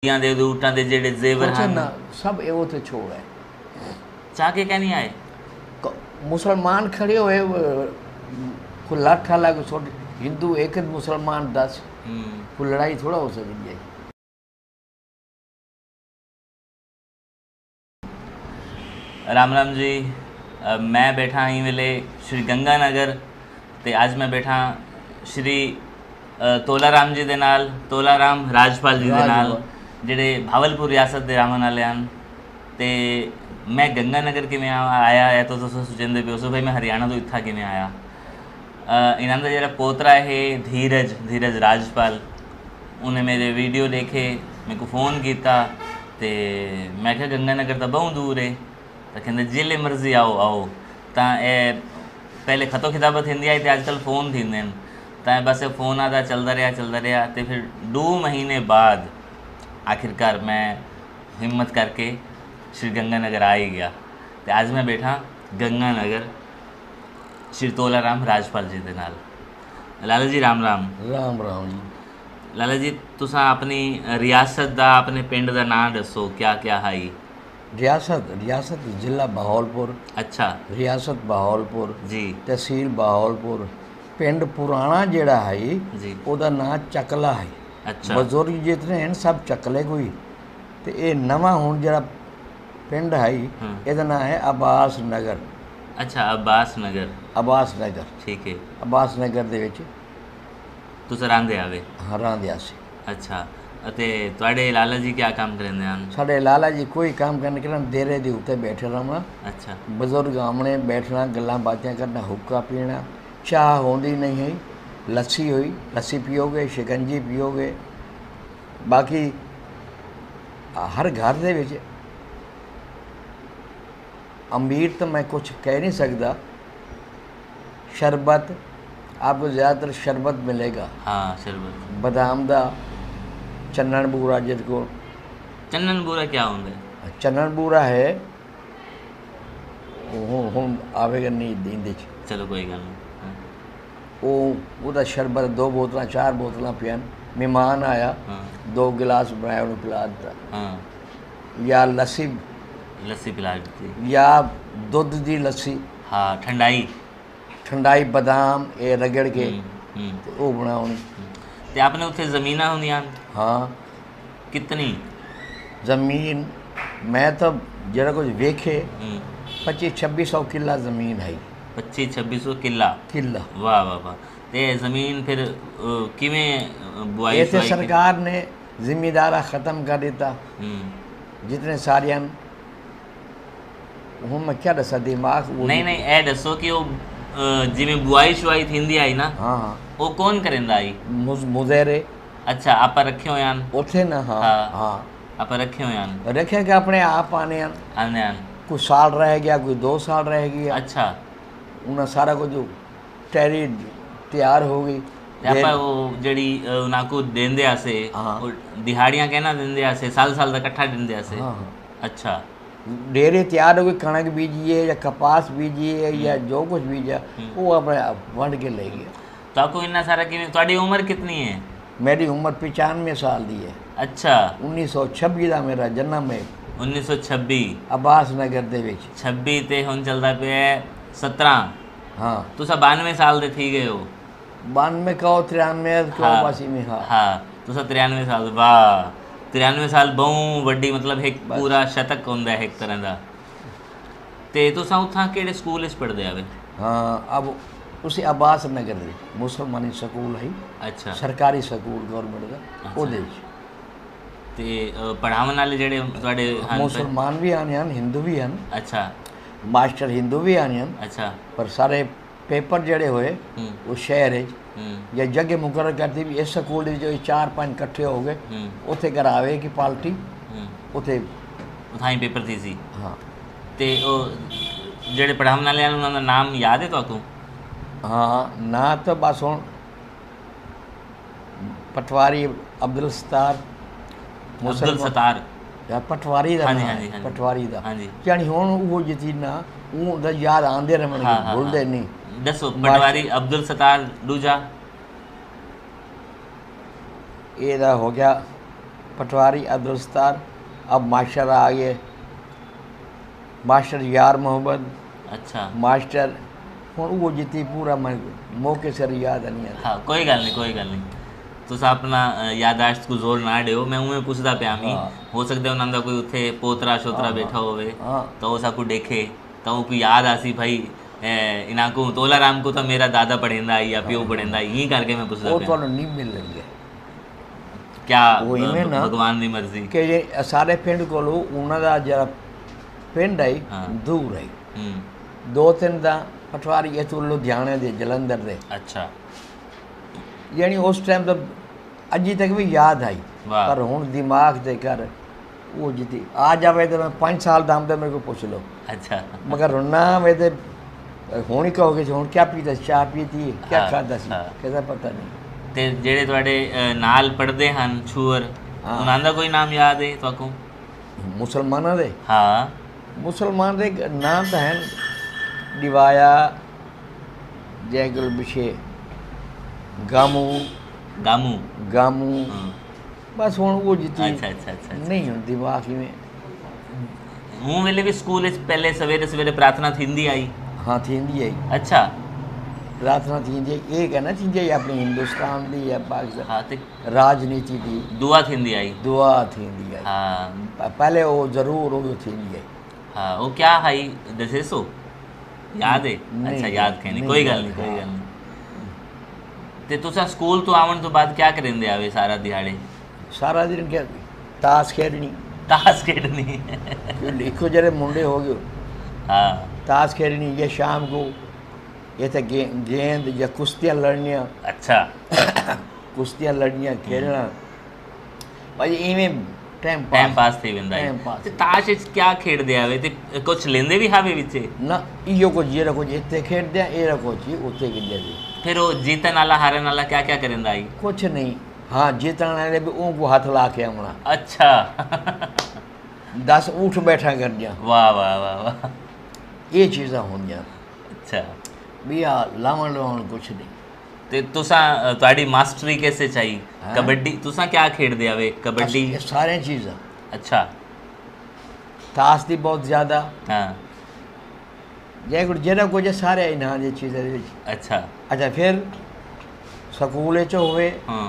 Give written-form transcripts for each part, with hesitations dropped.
ਦੇ ਊਟਾਂ ਦੇ ਜਿਹੜੇ ਜ਼ੇਵਰ कुछ ਹਨ ना सब एवो तो छोड़ है। ਚਾਹ ਕੇ ਕਹਿ ਨਹੀਂ ਆਏ। मुसलमान खड़े हुए कोई लाठा लागे छोड़ हिंदू एक ही मुसलमान 10 कोई लड़ाई थोड़ा हो सकती है। राम राम जी। मैं बैठा ही वेले श्री गंगानगर ते आज मैं बैठा श्री तोलाराम जी दे नाल, तोलाराम राजपाल जी दे नाल ਜਿਹੜੇ भावलपुर रियासत ਦੇ ਰਹਿਣ ਵਾਲੇ ਹਨ। ਤੇ मैं गंगानगर किमें आया है तो तुम सोचते पे भाई मैं हरियाणा तो इतना किमें आया। इन्हों का जो पोतरा है धीरज राजपाल, उन्हें मेरे वीडियो देखे, मेरे को फ़ोन किया तो मैं क्या गंगानगर तो बहुत दूर है, तो कहते जिले मर्जी आओ आओ। तो पहले खतो खिताबत हिंदी आई थी, आजकल फ़ोन थी तो बस फ़ोन आता चलता रहा तो फिर 2 महीने बाद आखिरकार मैं हिम्मत करके श्री गंगानगर आ ही गया। तो आज मैं बैठा गंगानगर श्री तोलाराम राजपाल जी के नाल। लाला जी राम राम। राम राम जी। लाला जी तुसा अपनी रियासत दा अपने पिंड दा नाम दसो, क्या क्या है? रियासत जिला बहावलपुर। अच्छा। रियासत बहावलपुर जी। तहसील बहावलपुर। पिंड पुराना जेड़ा है जी ओदा नाम चकला है। अच्छा। बजुर्ग जितने हैं सब चकले कोई। तो ये नवा हुण जेड़ा पिंड है ਇਹਦਾ नाम है अब्बास नगर। अच्छा अब्बास नगर। अब्बास नगर ठीक है। अब्बास नगर ਦੇ ਵਿੱਚ ਤੁਸੀਂ ਰਹਿੰਦੇ ਆਵੇ? ਹਾਂ ਰਹਿੰਦੇ ਸੀ। ਅੱਛਾ। ਅਤੇ ਤੁਹਾਡੇ ਲਾਲਾ ਜੀ ਕੀ ਕੰਮ ਕਰਦੇ ਹਨ? ਸਾਡੇ ਲਾਲਾ ਜੀ ਕੋਈ ਕੰਮ ਕਰਨ ਕਿਰਨ ਦੇਰੇ ਦੇ ਉੱਤੇ ਬੈਠੇ ਰਹਿਣਾ। ਅੱਛਾ। ਬਜ਼ੁਰਗ ਆਮਣੇ ਬੈਠਣਾ, ਗੱਲਾਂ ਬਾਤਾਂ ਕਰਨਾ, ਹੁੱਕਾ ਪੀਣਾ, ਚਾਹ ਹੁੰਦੀ ਨਹੀਂ ਹੈ, ਲੱਸੀ ਹੋਈ, ਲੱਸੀ ਪੀਓਗੇ, ਸ਼ਿਕੰਜੀ ਪੀਓਗੇ। ਬਾਕੀ ਹਰ ਘਰ ਦੇ ਵਿੱਚ अमीर तो मैं कुछ कह नहीं सकता। शरबत आपको ज़्यादातर शरबत मिलेगा। हाँ शरबत। बादाम दा, चन्नन बूरा जिसको चन्नन बूरा क्या होता है? चन्नन बूरा है हम आवेगा नहीं देंदे। चलो कोई गल नहीं। वो शरबत 2 बोतल 4 बोतल पियन। मेहमान आया 2 गिलास बनाया उन्हें पिला दिता। या लस्सी पिला दी या दुध दी लस्सी। हाँ ठंडाई बादाम ये रगड़ के वो बनाओ। ते आपने उत्थे ज़मीन होंदियां? हाँ। कितनी ज़मीन? मैं तो जरा कुछ वेखे 2500-2600 किला ज़मीन है। 2500-2600 किला? वाह वाह वाह। ते ज़मीन फिर किवें बुआई? ऐसे सरकार ने जिम्मेदारा ख़त्म कर दिता जितने सारियां। हूँ मैं क्या दसा दिमाग नहीं ए दसो कि वो जिमें बुआई शुआई थी आई ना। हाँ वो कौन करेंदा आई? मुजेरे। अच्छा आप रखे हो यान उठे ना। हाँ हाँ आप रखे हो यान? रखे कि अपने आप आने कुछ साल रह गया, कोई 2 साल रह गया। अच्छा। उन्हें सारा कुछ तैयारी तैयार हो गई। ਆਪਾਂ ਉਹ ਜਿਹੜੀ ਉਹਨਾਂ ਕੋ ਦਿੰਦੇ ਆਸੇ ਦਿਹਾੜੀਆਂ ਕਹਿਣਾ ਦਿੰਦੇ ਆਸੇ ਸਾਲ ਦਾ ਇਕੱਠਾ ਦਿੰਦੇ ਆਸੇ। अच्छा। डेरे तैयार हो गए, कणक बीजिए या कपास बीजिए या जो कुछ बीजा वो अपने वंड के ले गया। तो आपको इतना सारा कि तुम्हारी उम्र कितनी है? मेरी उम्र 95 साल दी है। अच्छा। 1926 का मेरा जन्म है। 1926 अब्बास नगर दे विच। 26 ते हुण चलदा पे 17। हाँ तुसा 92 साल दे थी गए हो। 92 कहो 93 क्यों बासी में। हाँ तुसा 93 साल। वाह 93 साल बहुत वड्डी मतलब एक पूरा शतक होंदा है एक तरह का। तो तुसा उत्थां केड़े स्कूल च पढ़दे आवे? हाँ अब उसी अब्बास नगर दे मुसलमानी स्कूल है। अच्छा। सरकारी स्कूल गवर्नमेंट का ओदे ते पढ़ावन वाले जेड़े तुहाडे मुसलमान भी आने हैं, हिंदू भी हैं। अच्छा। मास्टर हिंदू भी आने हैं। अच्छा। पर सारे पेपर जड़े हुए वो शहर या जगह मुकर्रर करती भी इस स्कूल जो 4-5 इकट्ठे हो गए उत्थे करावे की पार्टी उत्थे उठाई पेपर थी सी। हाँ ते ओ जेड़े पढ़ावन वाले हैं उन्हां दा नाम याद है तुहानू? हाँ ना तो बस हुण पटवारी अब्दुल सत्तार या पटवारी दा। हाँ पटवारी दा। हाँ जी। यानी हुण वो यतीना वो दा याद आंदे रहणगे, भूलदे नहीं। दसो पटवारी अब्दुल सत्तार दूजा ਇਹਦਾ ਹੋ ਗਿਆ पटवारी अब्दुलस्तार, अब मास्टर आ गए, मास्टर यार मोहम्मद, अच्छा मास्टर हूँ वो जितनी पूरा मैं मौके सिर याद नहीं आता। हाँ कोई गल नहीं, कोई गल नहीं, तुस अपना यादाश्त को जोर ना दिओ। मैं उमें पुछदा पिया मी, हो सकदा उन्हां दा कोई उत्थे पोतरा शोतरा बैठा होवे तो उस आकू देखे तो उनको याद आसी भाई इन्हां को तोलाराम को तो मेरा दादा पढ़ेंदा आई या प्यो पढ़ेंदा आई, यही करके मैं पुछदा वो पिया। तो नहीं मिल रही है क्या वो इवें ना भगवान दी मर्जी कि जे सारे पिंड कोलों उन्हां दा जरा पिंड आई दूर आई, 2-3 दा पटवारी इथों लुधियाने दे जलंधर दे, अच्छा यानी उस टाइम तो अजी तक भी याद आई, वाह। पर हुण दिमाग ते कर वो जिती आ जावे तो मैं 5 साल दाम दे मेरे को पूछ लो, अच्छा मगर ना वे ते हुण ही कहोगे हुण क्या पीता, चाह पीती है, क्या हाँ, खादा सी, हाँ। किसा पता नहीं। ते जेड़े तुहाडे नाल पढ़दे हन छूअर, उन्हां दा कोई नाम याद है तुहाकू? मुसलमाना दे, हाँ मुसलमान दे नाम तो हैं दिवाया, जैगल बिशे, गामू गामू, गामू, हाँ। बस हुण वो जिती अच्छा अच्छा अच्छा अच्छा। नहीं हुण दिमाग में। हूँ वेले भी स्कूल विच पहले सवेरे सवेरे प्रार्थना थींदी आई? हाँ थींदी आई, अच्छा प्रार्थना थींदी आई, ये कहना थींदी आई अपने हिंदुस्तान दी या पाकिस्तान हाँ ते राजनीति दी दुआ थींदी आई? दुआ थींदी आई, हाँ पहले वो जरूर वो थींदी आई। हाँ वो क्या हाई दसे सो याद है? नहीं, अच्छा याद कहीं नहीं कोई गल याद, नहीं, कोई हाँ। गल नहीं। ते तुसा स्कूल तो आवन तो बाद क्या करेंदे आवे सारा दिहाड़े? सारा दिन क्या ताश खेलनी, ताश खेडनी लिखो जरे मुंडे हो गए हाँ ताश खेलनी, या शाम को ये तो गेंद या कुश्तियाँ लड़नियाँ, अच्छा कुश्तियाँ लड़नियाँ खेलना, भाई इवें टाइम टाइम पास थी वेंदा टाइम है। पास। ते ताश विच क्या खेडदे आवे ते कुछ लेंदे भी हावे विचे? ना इो कुछ ये कुछ इतने खेलते हैं, ये कुछ ही उत्ते खेलते थे, फिर वो जीतन वाला हारन वाला क्या क्या करेंदा आई? कुछ नहीं। हाँ जीतने वाले भी उनको हाथ ला के आना, अच्छा 10 उठ बैठा कर दिया, वाह वाह वाह वाह, ये चीज़ा होंगी अच्छा। भैया लावन लावन कुछ नहीं। ते तुसा तुहाडी मास्टरी कैसे चाहिए? हाँ। कबड्डी तुसा क्या खेडदे आवे? कबड्डी, ये सारे चीज़ा, अच्छा ताश दी बहुत ज़्यादा, हाँ जै कुछ जेड़ा कुछ है सारे इन्हां दी चीज़ां दे विच। अच्छा अच्छा फिर स्कूल च होवे हाँ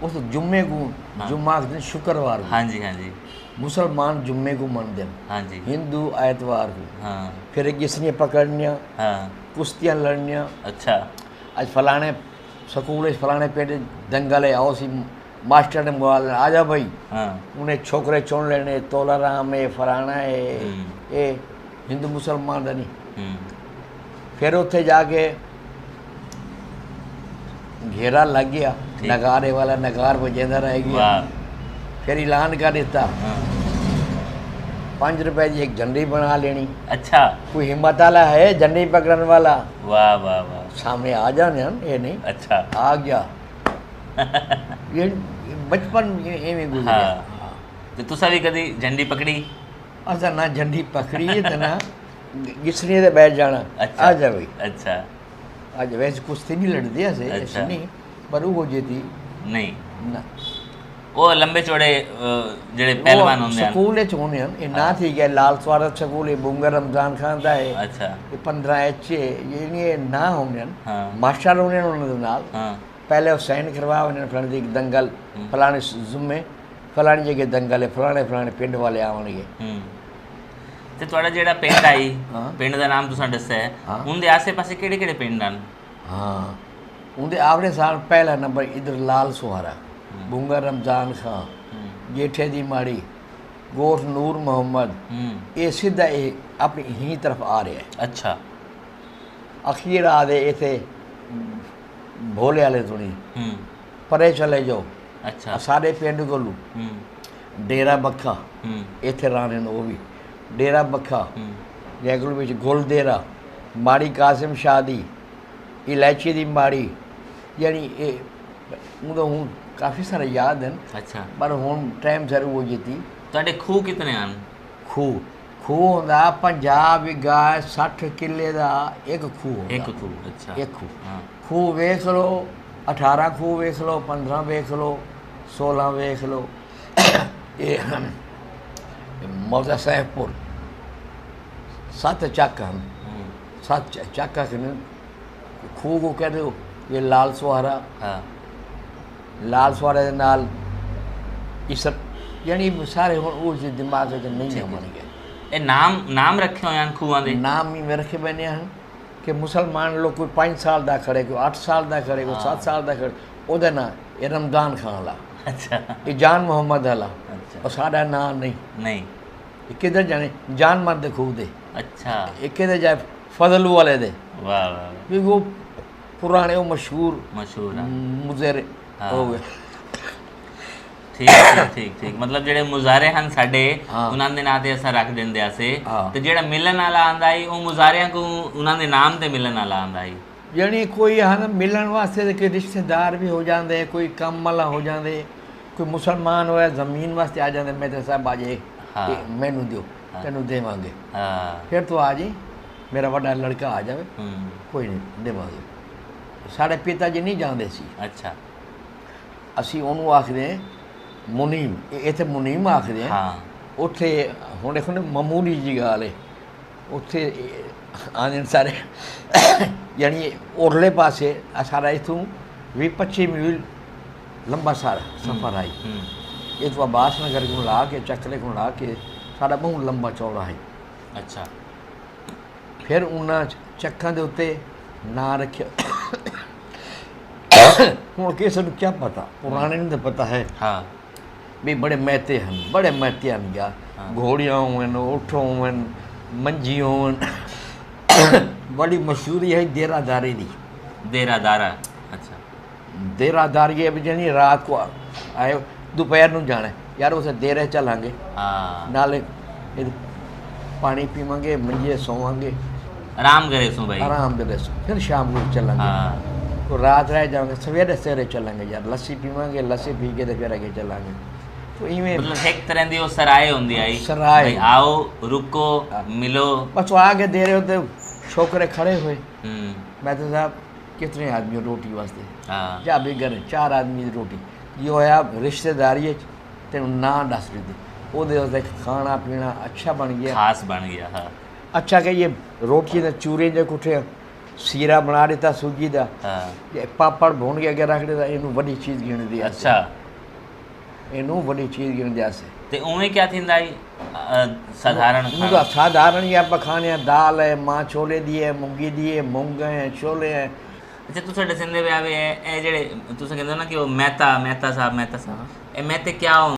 उस जुम्मे को, हाँ। जुम्मा के दिन शुक्रवार को, हाँ जी हाँ जी मुसलमान जुम्मे को मनते हैं, हाँ जी हिंदू एतवार को। हाँ फिर गिसनियाँ पकड़नियाँ, हाँ कुश्तियाँ लड़नियाँ, अच्छा आज फलाने स्कूल फलाने पेट दंगल है, आओ सी मास्टर ने बोल आ जा भाई, हाँ उन्हें छोकरे चुन लेने, तोलाराम है फलाना है, ये हिंदू मुसलमान का नहीं। हम्म, फिर उत्थे जाके घेरा लग गया, ठीक। नगारे वाला नगार बजेंदा रह गया, वाह फिर ऐलान कर दिता हाँ 5 रुपए की एक झंडी बना लेनी, अच्छा कोई हिम्मत वाला है झंडी पकड़ने वाला वाह वाह वाह सामने आ जाने, ये नहीं अच्छा आ गया। ये बचपन एवं गुजरे। हाँ ते तुसा भी कदी झंडी पकड़ी? असा ना झंडी पकड़ी है तो ना गिसनी ते बैठ जाना, अच्छा आ जा भाई अच्छा आज वैसे कुश्ती नहीं लड़ती ऐसे अच्छा। ऐसे नहीं, पर वो जीती नहीं ना वो लंबे चौड़े जेड़े पहलवान होंदे हन। स्कूल च होने हैं, ये ना थी गया लाल स्वागत स्कूल है बुंगर रमजान खान का है, अच्छा ये 15 एच ये नहीं ना होने हैं, हाँ मास्टर होने उन्होंने नाल हाँ पहले वो साइन करवा उन्होंने फलाने दी दंगल फलाने जुम्मे फलानी जगह दंगल है, फलाने फलाने पिंड वाले आवेंगे। ते तुहाडा जेड़ा पिंड आई, हाँ। पिंड दा नाम तुसां दस्सिया है, हाँ। उनदे आसे पासे केड़े केड़े पिंड हन? हाँ उनके आवड़े साल पहला नंबर इधर लाल सुहारा, बुंगर रमजान खान, जेठे दी माड़ी, गोठ नूर मोहम्मद, ये सीधा ये अपनी ही तरफ आ रहा है। अच्छा अखीर आ दे इथे भोले वाले थोड़ी परे चले जाओ, अच्छा सारे पिंड कोलू डेरा बखा इथे राने वो भी डेरा बखा, जैगल विच गुलदेरा, माड़ी कासिम शाह दी, इलायची दी माड़ी, यानी ये हूँ काफ़ी सारे याद हैं, अच्छा पर हूँ टाइम सर वो जीती। तुहाडे खूह कितने हन? खूह खूह होंदा 50 बिघा 60 किले का एक खूह होंदा। एक खूह, अच्छा एक खूह हाँ खूह वेख लो, 18 खूह वेख लो, 15 वेख लो, 16 वेख लो, ये मौजा साहेबपुर 7 ਚੱਕ ਹਨ 7 ਚੱਕ ਹਨ ਖੂਹ को कहते हो ये लाल सुहारा हाँ लाल सुहारे ਦੇ ਨਾਲ ਇਸ यानी सारे ਹੁਣ ਉਸ ਦੇ ਦਿਮਾਗ ਵਿੱਚ ਨਹੀਂ ਬਣ ਗਏ ਇਹ ਨਾਮ ਰੱਖੇ ਹੋਏ ਹਨ ਖੂਹਾਂ ਦੇ ਨਾਮ ਹੀ ਰੱਖੇ ਬਣੇ ਹਨ ਕਿ ਮੁਸਲਮਾਨ ਲੋਕ ਕੋਈ 5 ਸਾਲ ਦਾ ਖੜੇ ਕੋਈ 8 ਸਾਲ ਦਾ ਖੜੇ ਕੋਈ 7 ਸਾਲ ਦਾ ਖੜੇ ਉਹਦਾ ਨਾਂ ਇਹ ਰਮਜ਼ਾਨ ਖਾਨ ਵਾਲਾ ਅੱਛਾ ਇਹ ਜਾਨ ਮੁਹੰਮਦ ਵਾਲਾ ਅੱਛਾ ਉਹ ਸਾਡਾ ਨਾਂ ਨਹੀਂ ਨਹੀਂ ਇਹ ਕਿਧਰ ਜਾਣੇ ਜਾਨ ਮਰਦ ਦੇ ਖੂਹ ਦੇ ਅੱਛਾ ਇਹ ਕਿਧਰ ਜਾਏ ਫਜ਼ਲੂ ਵਾਲੇ ਦੇ ਵਾਹ ਵਾਹ ਵੀ ਉਹ ਪੁਰਾਣੇ ਉਹ ਮਸ਼ਹੂਰ ਮਸ਼ਹੂਰ ਆ ਮੁਜ਼ਰ ਹੋ ਗਏ ਠੀਕ ਮਤਲਬ ਜਿਹੜੇ ਮੁਜ਼ਾਰੇ ਹਨ ਸਾਡੇ ਉਹਨਾਂ ਦੇ ਨਾਂ ਤੇ ਅਸਾਂ ਰੱਖ ਦਿੰਦੇ ਆਸੇ ਤੇ ਜਿਹੜਾ ਮਿਲਣ ਵਾਲਾ ਆਂਦਾ ਈ ਉਹ ਮੁਜ਼ਾਰਿਆਂ ਕੋ ਉਹਨਾਂ ਦੇ ਨਾਮ ਤੇ ਮਿਲਣ ਵਾਲਾ ਆਂਦਾ ਈ ਯਾਨੀ ਕੋਈ ਹਨ ਮਿਲਣ ਵਾਸਤੇ ਕਿ ਰਿਸ਼ਤੇਦਾਰ ਵੀ ਹੋ ਜਾਂਦੇ ਕੋਈ ਕੰਮ ਵਾਲਾ ਹੋ ਜਾਂਦੇ ਕੋਈ ਮੁਸਲਮਾਨ ਹੋਇਆ ਜ਼ਮੀਨ ਵਾਸਤੇ ਆ ਜਾਂਦੇ ਮੈਂ ਤੇ ਸਾਹਿਬ ਆਜੇ ਮੈਨੂੰ ਦਿਓ ਤੈਨੂੰ ਦੇਵਾਂਗੇ ਫਿਰ ਤੂੰ ਆ ਜੀ ਮੇਰਾ ਵੱਡਾ ਲੜਕਾ ਆ ਜਾਵੇ ਕੋਈ ਨਹੀਂ ਦੇਵਾਂਗੇ ਸਾਡੇ ਪਿਤਾ ਜੀ ਨਹੀਂ ਜਾਂਦੇ ਸੀ ਅੱਛਾ ਅਸੀਂ ਉਹਨੂੰ ਆਖਦੇ ਮੁਨੀਮ ਇੱਥੇ ਮੁਨੀਮ ਆਖਦੇ ਹਾਂ ਉੱਥੇ ਹੁਣ ਦੇਖੋ ਨਾ ਮਾਮੂਲੀ ਜੀ ਗੱਲ ਹੈ ਉੱਥੇ ਆਂਦੇ ਸਾਰੇ ਯਾਨੀ ਉਰਲੇ ਪਾਸੇ ਸਾਰਾ ਇੱਥੋਂ 20-25 ਮੀਲ ਲੰਬਾ ਸਾਰਾ ਸਫ਼ਰ ਆਈ ਇਹ ਤੋਂ ਆਬਾਸ ਨਗਰ ਕੋਲ ਲਾ ਕੇ ਚੱਕਲੇ ਕੋਲ ਲਾ ਕੇ ਸਾਡਾ ਬਹੁਤ ਲੰਬਾ ਚੌੜਾ ਹੈ ਅੱਛਾ ਫਿਰ ਉਹਨਾਂ ਚੱਕਾਂ ਦੇ ਉੱਤੇ ਨਾਂ ਰੱਖਿਆ ਹੁਣ ਕਿਸੇ ਨੂੰ ਕੀ ਪਤਾ ਪੁਰਾਣੇ ਨੂੰ ਤਾਂ ਪਤਾ ਹੈ ਹਾਂ ਵੀ ਬੜੇ ਮਹਿਤੇ ਹਨ ਬੜੇ ਮਹਿਤੇ ਹਨ ਯਾਰ ਘੋੜੀਆਂ ਹੋਣ ਊਠ ਹੋਣ ਮੰਜੀ ਹੋਣ ਬੜੀ ਮਸ਼ਹੂਰੀ ਹੈ ਦੇਰਾਦਾਰੀ ਦੀ ਦੇਰਾਦਾਰਾ ਅੱਛਾ ਦੇਰਾਦਾਰੀ ਹੈ ਵੀ ਜਾਨੀ ਰਾਤ ਕੋ ਆਏ ਦੁਪਹਿਰ ਨੂੰ ਜਾਣਾ ਯਾਰ ਉਸੇ ਦੇਰੇ ਚੱਲਾਂਗੇ ਨਾਲੇ ਪਾਣੀ ਪੀਵਾਂਗੇ ਮੰਜੇ ਸੋਵਾਂਗੇ ਆਰਾਮ ਕਰੇ ਸੋ ਭਾਈ ਆਰਾਮ ਦੇ ਸੋ ਫਿਰ ਸ਼ਾਮ ਨੂੰ ਚੱਲਾਂਗੇ तो रात रह जाओगे सवेरे सवेरे चलेंगे यार लस्सी पीवांगे लस्सी पी के तो फिर आगे चलेंगे तो इवें मतलब एक तरह दी वो सराय होंदी आई सराय आओ रुको मिलो बस आगे दे रहे होते छोकरे खड़े हुए मैं तो साहब कितने आदमी रोटी वास्ते जा भी घर 4 आदमी रोटी ये होया रिश्तेदारी तेन ना दस दी ਉਹਦੇ ਵਾਸਤੇ ਖਾਣਾ ਪੀਣਾ ਅੱਛਾ ਬਣ ਗਿਆ ਖਾਸ ਬਣ ਗਿਆ ਹਾਂ ਅੱਛਾ ਕਿ ਇਹ ਰੋਟੀ ਦੇ ਚੂਰੇ ਦੇ ਕੁੱਠੇ ਸੀਰਾ ਬਣਾ ਦਿੱਤਾ ਸੂਜੀ ਦਾ ਹਾਂ ਪਾਪੜ ਭੁੰਨ ਕੇ ਅੱਗੇ ਰੱਖ ਦਿੱਤਾ ਇਹਨੂੰ ਵੱਡੀ ਚੀਜ਼ ਗਿਣਦੀ ਆ ਅੱਛਾ ਇਹਨੂੰ ਵੱਡੀ ਚੀਜ਼ ਗਿਣਦੀ ਆ ਤੇ ਉਵੇਂ ਕਿਆ ਥਿੰਦਾ ਜੀ ਸਾਧਾਰਨ ਖਾਣਾ ਸਾਧਾਰਨ ਹੀ ਆਪਾਂ ਖਾਣੇ ਆ ਦਾਲ ਹੈ ਮਾਂ ਛੋਲੇ ਦੀ ਹੈ ਮੂੰਗੀ ਦੀ ਹੈ ਮੂੰਗ ਹੈ ਛੋਲੇ ਹੈ ਅੱਛਾ ਤੁਸੀਂ ਦੱਸਦੇ ਵੀ ਆਵੇ ਇਹ ਜਿਹੜੇ ਤੁਸੀਂ ਕਹਿੰਦੇ ਹੋ ਨਾ ਕਿ ਉਹ ਮਹਿਤਾ ਸਾਹਿਬ ਇਹ ਮਹਿਤੇ ਕਿਆ